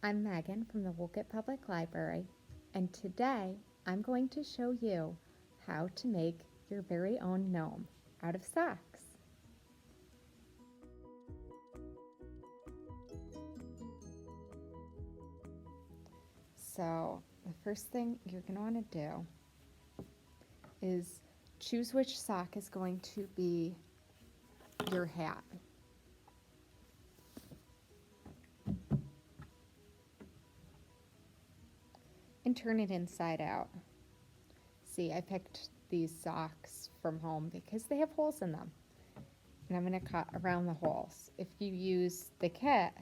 I'm Megan from the Woolgate Public Library, and today I'm going to show you how to make your very own gnome out of socks. So the first thing you're going to want to do is choose which sock is going to be your hat. And turn it inside out. See, I picked these socks from home because they have holes in them. And I'm going to cut around the holes. If you use the kit,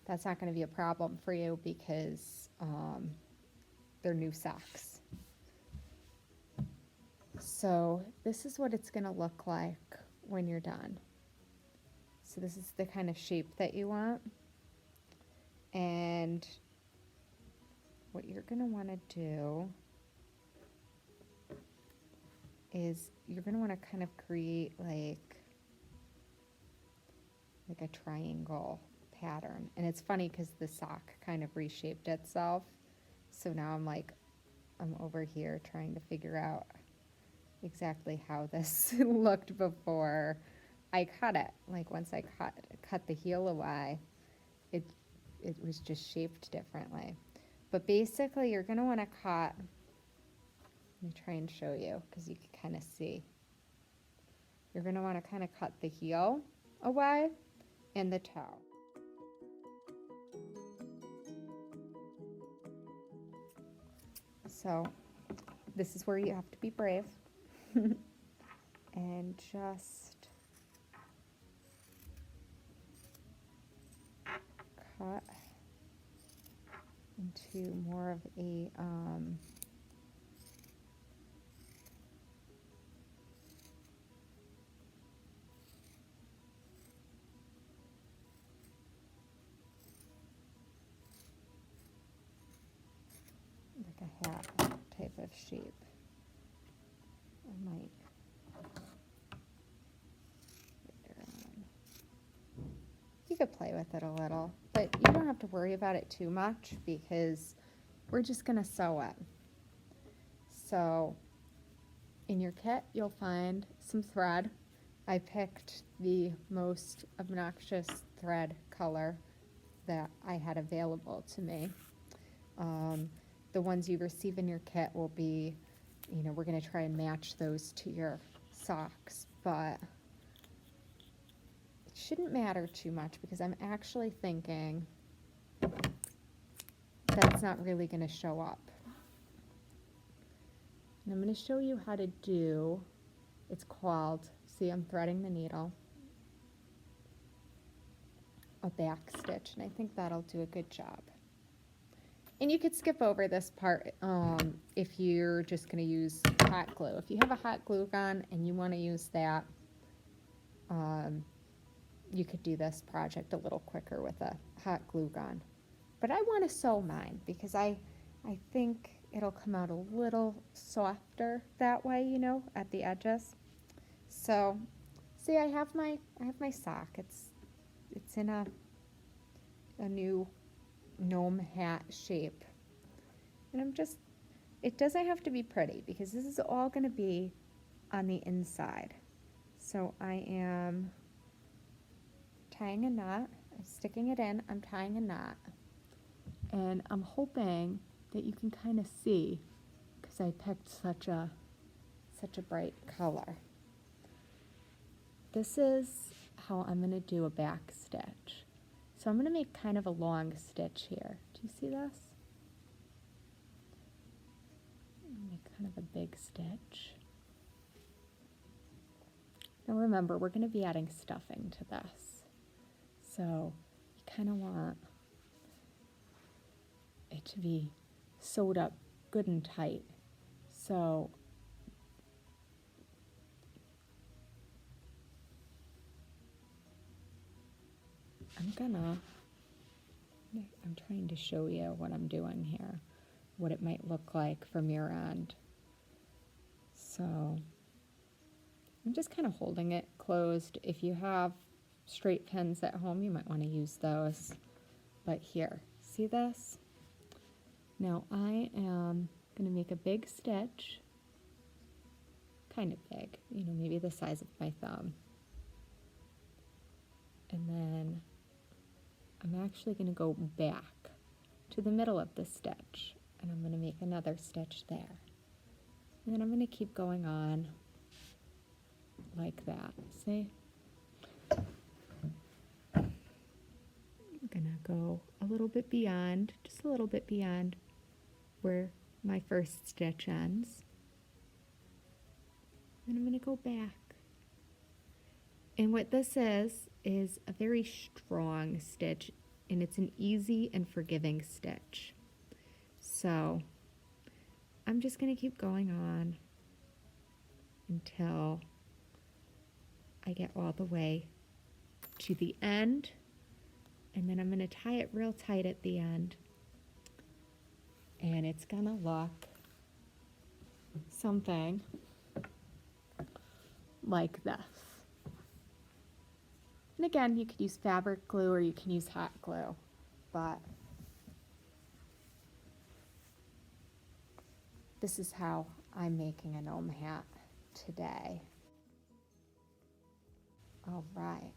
that's not going to be a problem for you because they're new socks. So this is what it's going to look like when you're done. So this is the kind of shape that you want. And what you're going to want to do is you're going to want to kind of create like a triangle pattern. And it's funny because the sock kind of reshaped itself. So now I'm over here trying to figure out exactly how this looked before I cut it. Like once I cut the heel away, it was just shaped differently. But basically you're going to want to cut, let me try and show you because you can kind of see. You're going to want to kind of cut the heel away and the toe. So this is where you have to be brave and just cut into more of a like a hat type of shape. I might later on. You could play with it a little, but you don't have to worry about it too much because we're just going to sew it. So in your kit, you'll find some thread. I picked the most obnoxious thread color that I had available to me. The ones you receive in your kit will be, we're going to try and match those to your socks, but it shouldn't matter too much because I'm actually thinking that's not really going to show up. And I'm going to show you how to do, it's called, see, I'm threading the needle, a back stitch, and I think that'll do a good job. And you could skip over this part if you're just going to use hot glue. If you have a hot glue gun and you want to use that, you could do this project a little quicker with a hot glue gun. But I want to sew mine because I think it'll come out a little softer that way, at the edges. So, see, I have my sock. It's in a new gnome hat shape. And it doesn't have to be pretty because this is all going to be on the inside. So I am tying a knot, I'm sticking it in, I'm tying a knot. And I'm hoping that you can kind of see because I picked such a bright color. This is how I'm going to do a back stitch. So I'm going to make kind of a long stitch here. Do you see this? Make kind of a big stitch. Now remember, we're going to be adding stuffing to this. So you kind of want it to be sewed up good and tight. So I'm trying to show you what I'm doing here, what it might look like from your end. So I'm just kind of holding it closed. If you have straight pins at home, you might want to use those. But here, See this? Now I am going to make a big stitch, kind of big, you know, maybe the size of my thumb. And then I'm actually going to go back to the middle of the stitch, and I'm going to make another stitch there. And then I'm going to keep going on like that. See? I'm going to go a little bit beyond, just a little bit beyond where my first stitch ends. Then I'm going to go back. And what this is a very strong stitch, and it's an easy and forgiving stitch. So I'm just going to keep going on until I get all the way to the end, and then I'm going to tie it real tight at the end, and it's going to look something like this. And again, you could use fabric glue or you can use hot glue, but this is how I'm making a gnome hat today. All right.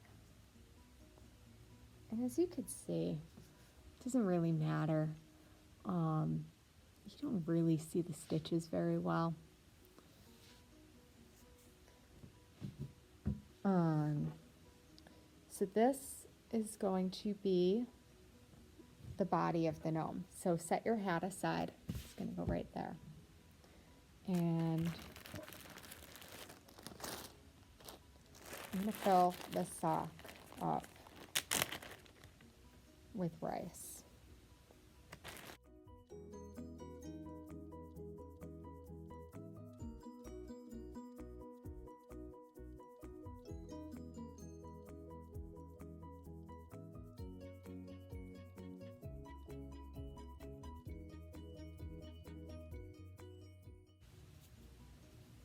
And as you could see, it doesn't really matter. You don't really see the stitches very well. So this is going to be the body of the gnome. So set your hat aside. It's going to go right there. And I'm going to fill the sock up with rice.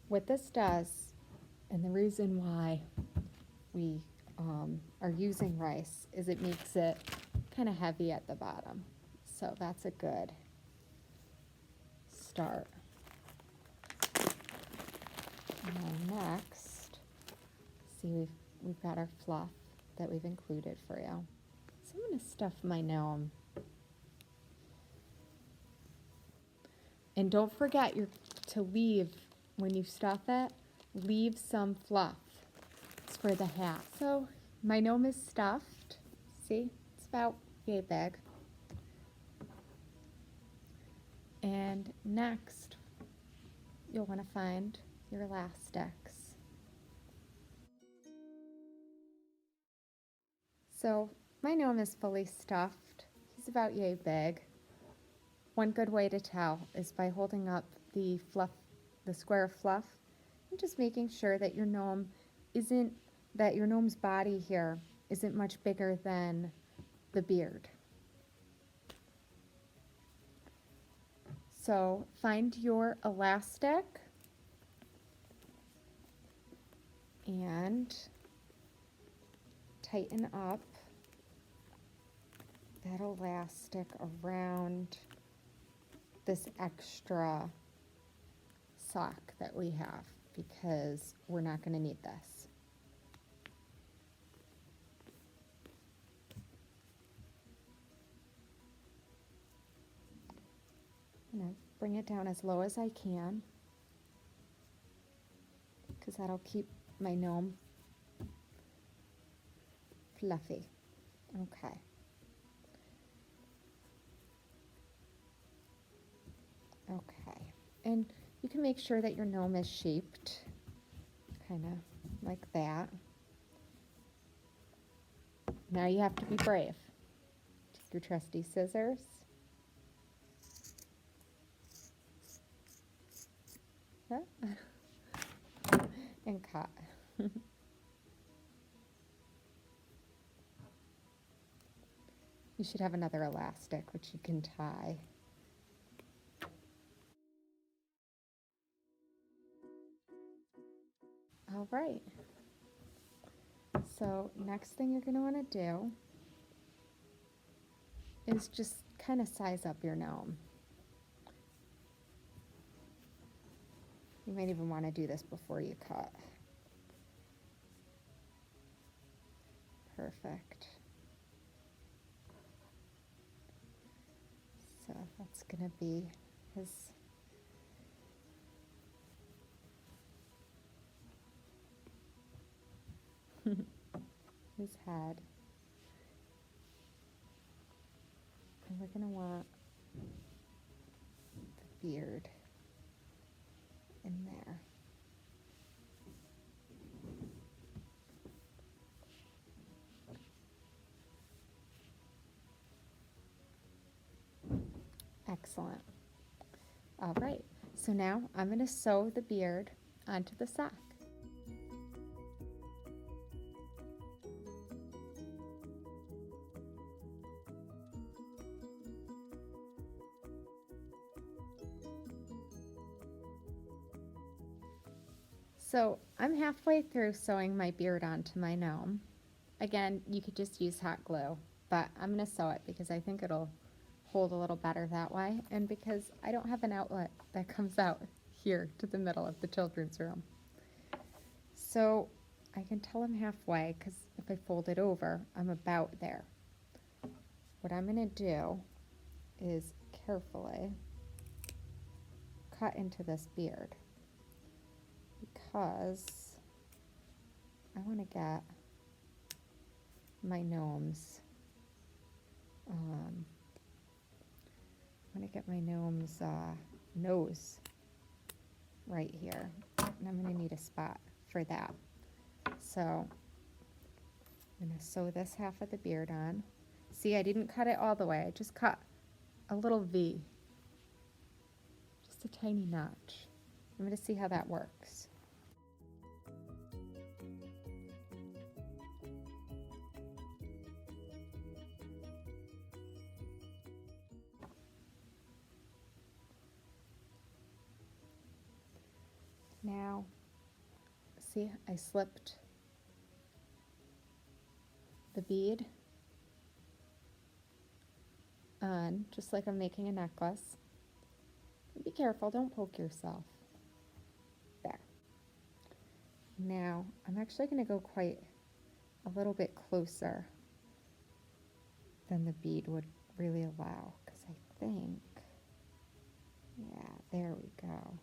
What this does, and the reason why we are using rice, is it makes it kind of heavy at the bottom. So that's a good start. And then next, see we've got our fluff that we've included for you. So I'm going to stuff my gnome. And don't forget to leave, when you stuff it, leave some fluff. It's for the hat. So my gnome is stuffed. See, it's about yay big. And next, you'll want to find your elastics. So my gnome is fully stuffed. He's about yay big. One good way to tell is by holding up the fluff, the square of fluff, and just making sure that your gnome's body here isn't much bigger than the beard. So find your elastic and tighten up that elastic around this extra sock that we have, because we're not going to need this. I'm going to bring it down as low as I can, because that'll keep my gnome fluffy. Okay. Okay. And you can make sure that your gnome is shaped kind of like that. Now you have to be brave. Take your trusty scissors. And cut. You should have another elastic which you can tie. All right. So next thing you're going to want to do is just kind of size up your gnome. You might even want to do this before you cut. Perfect. So that's going to be his his head. And we're going to want the beard in there. Excellent. All right, so now I'm going to sew the beard onto the sock. So I'm halfway through sewing my beard onto my gnome. Again, you could just use hot glue, but I'm going to sew it because I think it'll hold a little better that way, and because I don't have an outlet that comes out here to the middle of the children's room. So I can tell I'm halfway because if I fold it over, I'm about there. What I'm going to do is carefully cut into this beard because I want to get my gnome's nose right here, and I'm going to need a spot for that. So I'm going to sew this half of the beard on. See, I didn't cut it all the way. I just cut a little V, just a tiny notch. I'm going to see how that works. Now, see, I slipped the bead on, just like I'm making a necklace. Be careful, don't poke yourself. There. Now, I'm actually going to go quite a little bit closer than the bead would really allow, because I think, yeah, there we go.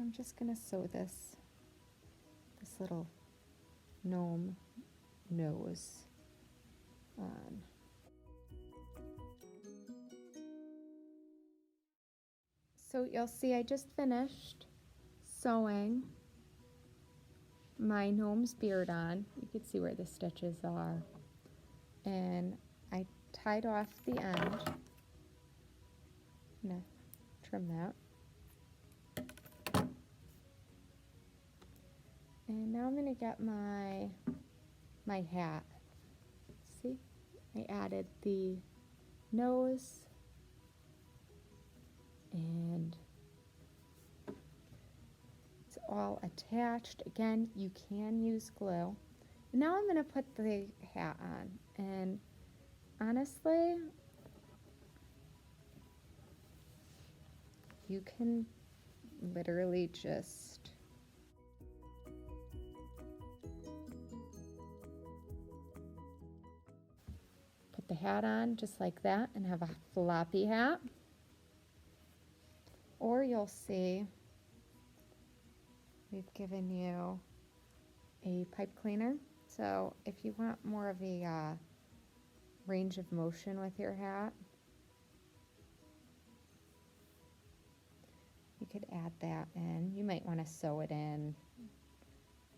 I'm just going to sew this little gnome nose on. So you'll see I just finished sewing my gnome's beard on. You can see where the stitches are. And I tied off the end. I'm going to trim that. And now I'm going to get my hat. See, I added the nose and it's all attached. Again, you can use glue. And now I'm going to put the hat on, and honestly, you can literally just put the hat on just like that and have a floppy hat. Or you'll see we've given you a pipe cleaner. So if you want more of a range of motion with your hat, you could add that in. You might want to sew it in,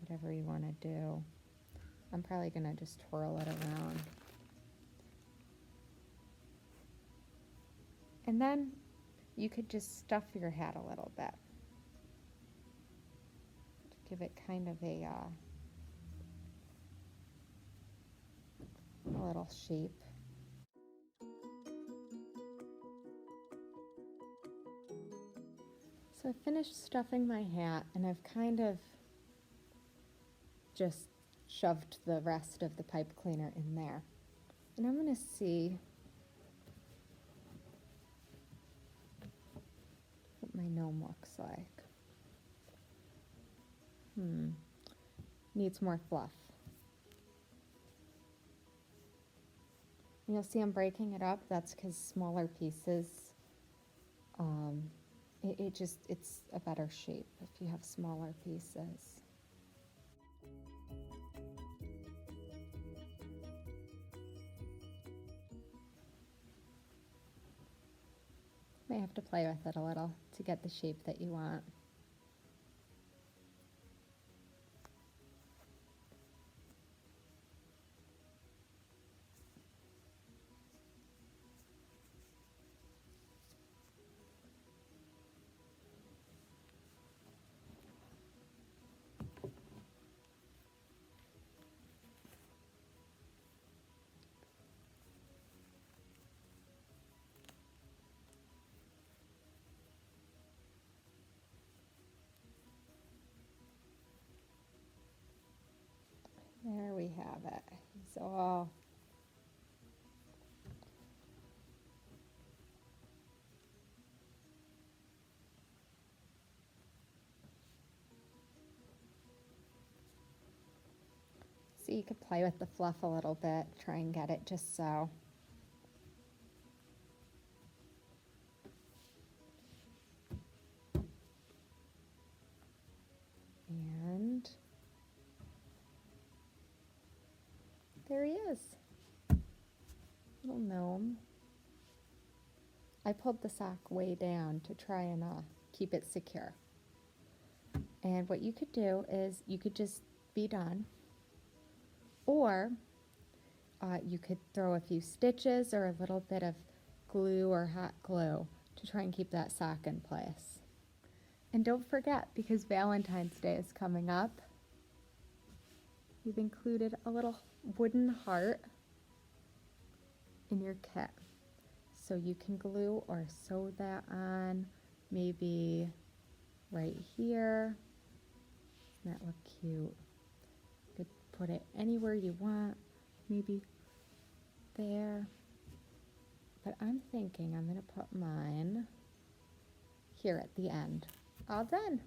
whatever you want to do. I'm probably going to just twirl it around. And then you could just stuff your hat a little bit to give it kind of a little shape. So I finished stuffing my hat, and I've kind of just shoved the rest of the pipe cleaner in there. And I'm gonna see what my gnome looks like. Needs more fluff. You'll see I'm breaking it up. That's because smaller pieces, it's a better shape if you have smaller pieces. May have to play with it a little to get the shape that you want. There we have it. So you could play with the fluff a little bit, try and get it just so. And there he is, little gnome. I pulled the sock way down to try and keep it secure. And what you could do is you could just be done, or you could throw a few stitches or a little bit of glue or hot glue to try and keep that sock in place. And don't forget, because Valentine's Day is coming up, we've included a little wooden heart in your kit. So you can glue or sew that on, maybe right here. Doesn't that look cute? You could put it anywhere you want, maybe there. But I'm thinking I'm gonna put mine here at the end. All done.